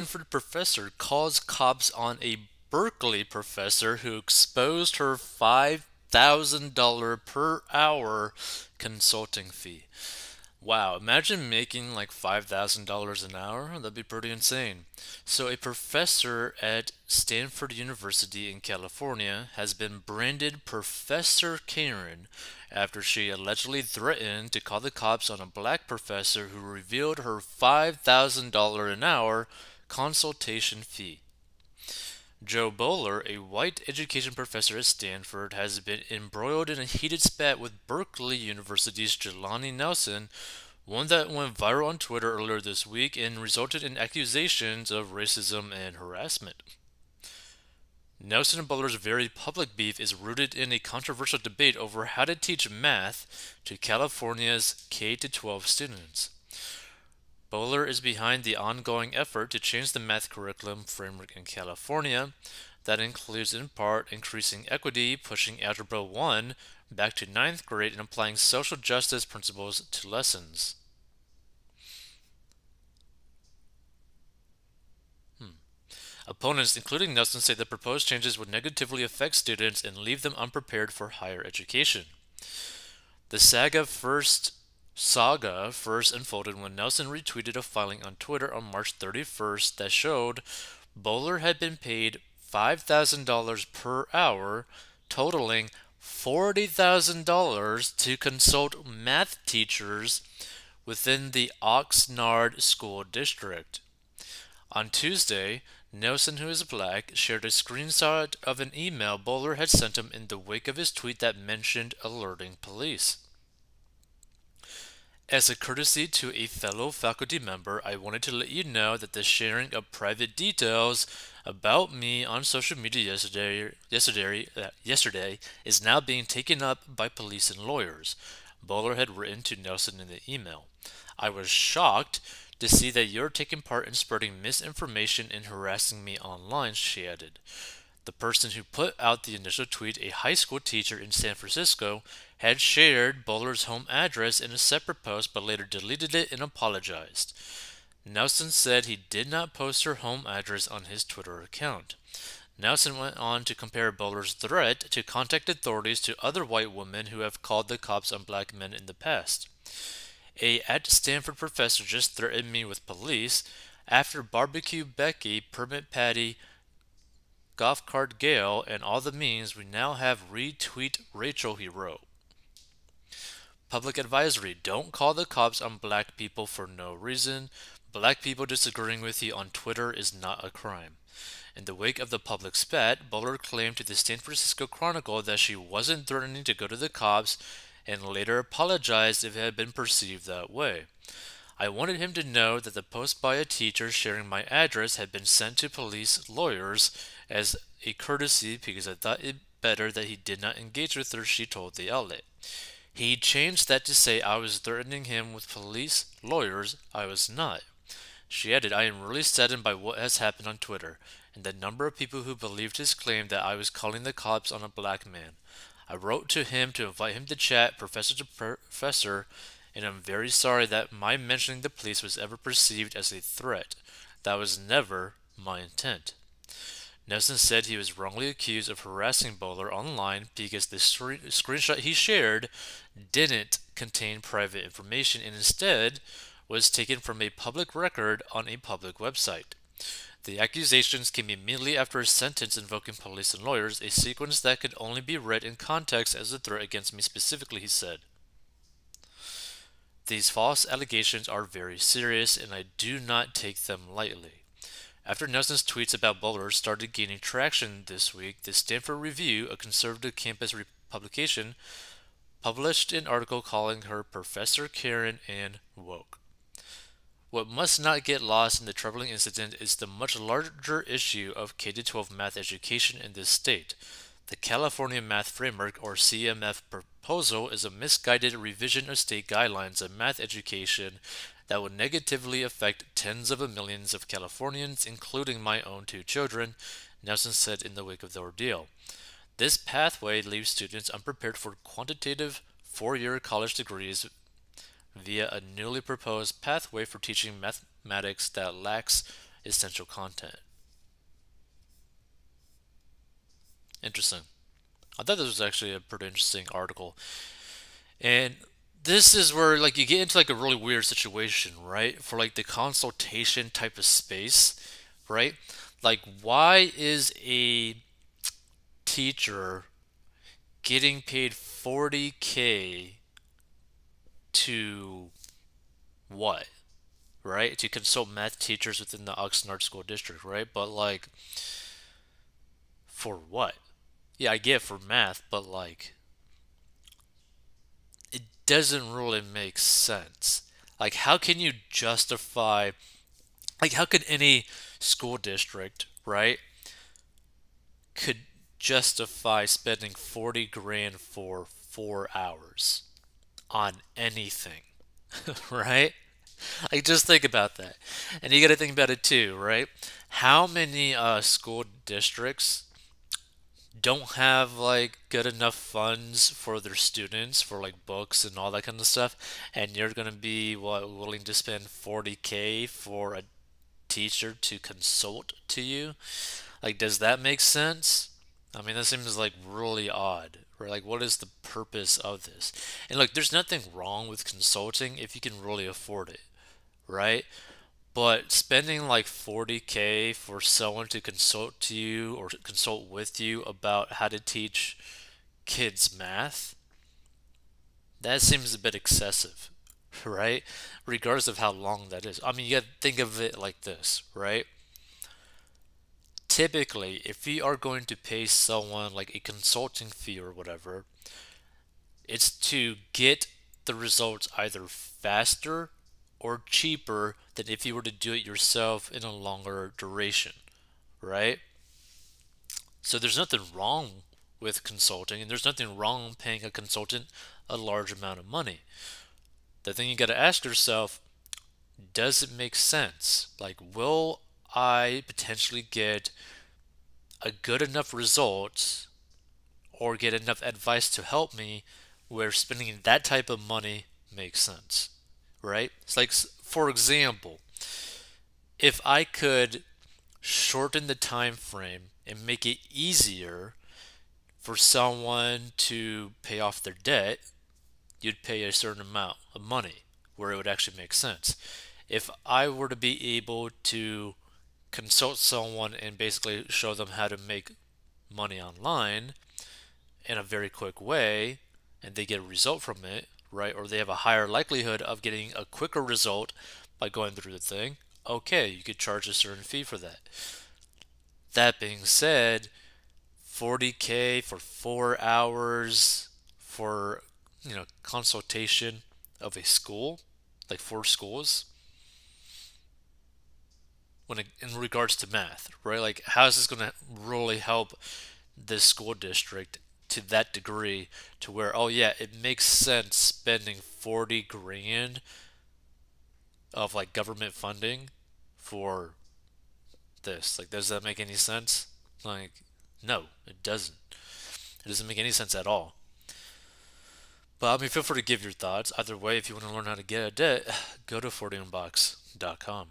Stanford professor calls cops on a Berkeley professor who exposed her $5,000 per hour consulting fee. Wow, imagine making like $5,000 an hour. That'd be pretty insane. So, a professor at Stanford University in California has been branded Professor Karen after she allegedly threatened to call the cops on a black professor who revealed her $5,000 an hour consultation fee. Joe Bowler, a white education professor at Stanford, has been embroiled in a heated spat with Berkeley University's Jelani Nelson, one that went viral on Twitter earlier this week and resulted in accusations of racism and harassment. Nelson and Bowler's very public beef is rooted in a controversial debate over how to teach math to California's K-12 students. Bowler is behind the ongoing effort to change the math curriculum framework in California that includes in part increasing equity, pushing Algebra 1 back to ninth grade, and applying social justice principles to lessons. Opponents, including Nelson, say the proposed changes would negatively affect students and leave them unprepared for higher education. The saga first unfolded when Nelson retweeted a filing on Twitter on March 31st that showed Bowler had been paid $5,000 per hour, totaling $40,000 to consult math teachers within the Oxnard School District. On Tuesday, Nelson, who is black, shared a screenshot of an email Bowler had sent him in the wake of his tweet that mentioned alerting police. As a courtesy to a fellow faculty member, I wanted to let you know that the sharing of private details about me on social media yesterday is now being taken up by police and lawyers, Bowler had written to Nelson in the email. I was shocked to see that you're taking part in spreading misinformation and harassing me online, she added. The person who put out the initial tweet, a high school teacher in San Francisco, had shared Bowler's home address in a separate post but later deleted it and apologized. Nelson said he did not post her home address on his Twitter account. Nelson went on to compare Bowler's threat to contact authorities to other white women who have called the cops on black men in the past. A at Stanford professor just threatened me with police after Barbecue Becky, Permit Patty, Golf Cart Gail, and all the memes we now have retweet Rachel, he wrote. Public advisory: don't call the cops on black people for no reason. Black people disagreeing with you on Twitter is not a crime. In the wake of the public spat, Bowler claimed to the San Francisco Chronicle that she wasn't threatening to go to the cops and later apologized if it had been perceived that way. I wanted him to know that the post by a teacher sharing my address had been sent to police lawyers as a courtesy because I thought it better that he did not engage with her, she told the outlet. He changed that to say I was threatening him with police lawyers. I was not. She added, I am really saddened by what has happened on Twitter and the number of people who believed his claim that I was calling the cops on a black man. I wrote to him to invite him to chat, professor to professor, and I'm very sorry that my mentioning the police was ever perceived as a threat. That was never my intent. Nelson said he was wrongly accused of harassing Bowler online because the screenshot he shared didn't contain private information and instead was taken from a public record on a public website. The accusations came immediately after a sentence invoking police and lawyers, a sequence that could only be read in context as a threat against me specifically, he said. These false allegations are very serious and I do not take them lightly. After Nelson's tweets about Bowler started gaining traction this week, the Stanford Review, a conservative campus publication, published an article calling her Professor Karen and woke. What must not get lost in the troubling incident is the much larger issue of K-12 math education in this state. The California Math Framework, or CMF proposal, is a misguided revision of state guidelines of math education that would negatively affect tens of millions of Californians, including my own two children, Nelson said in the wake of the ordeal. This pathway leaves students unprepared for quantitative four-year college degrees via a newly proposed pathway for teaching mathematics that lacks essential content. Interesting. I thought this was actually a pretty interesting article. And this is where like you get into like a really weird situation, right? For like the consultation type of space, right? Like why is a teacher getting paid 40K to what? Right? To consult math teachers within the Oxnard School District, right? But like for what? Yeah, I get for math, but like it doesn't really make sense. Like how can you justify like how could any school district, right, could justify spending 40 grand for 4 hours on anything, right? Like just think about that. And you got to think about it too, right? How many school districts don't have like good enough funds for their students for like books and all that kind of stuff, and you're gonna be what willing to spend 40K for a teacher to consult to you? Like, does that make sense? I mean, that seems like really odd. Right? Like, what is the purpose of this? And look, there's nothing wrong with consulting if you can really afford it, right? But spending like 40K for someone to consult to you or consult with you about how to teach kids math, that seems a bit excessive, right? Regardless of how long that is. I mean, you gotta think of it like this, right? Typically, if you are going to pay someone like a consulting fee or whatever, it's to get the results either faster or cheaper than if you were to do it yourself in a longer duration, right? So there's nothing wrong with consulting, and there's nothing wrong paying a consultant a large amount of money. The thing you got to ask yourself, does it make sense? Like, will I potentially get a good enough result or get enough advice to help me where spending that type of money makes sense, right? It's like, for example, if I could shorten the time frame and make it easier for someone to pay off their debt, you'd pay a certain amount of money where it would actually make sense. If I were to be able to consult someone and basically show them how to make money online in a very quick way and they get a result from it, right? Or they have a higher likelihood of getting a quicker result by going through the thing, okay, you could charge a certain fee for that. That being said, 40K for 4 hours for, consultation of a school, like 4 schools, in regards to math, right? Like, how is this going to really help this school district to that degree to where, oh yeah, it makes sense spending 40 grand of like government funding for this? Like, does that make any sense? Like, no, it doesn't. It doesn't make any sense at all. But I mean, feel free to give your thoughts. Either way, if you want to learn how to get a debt, go to 40unbox.com.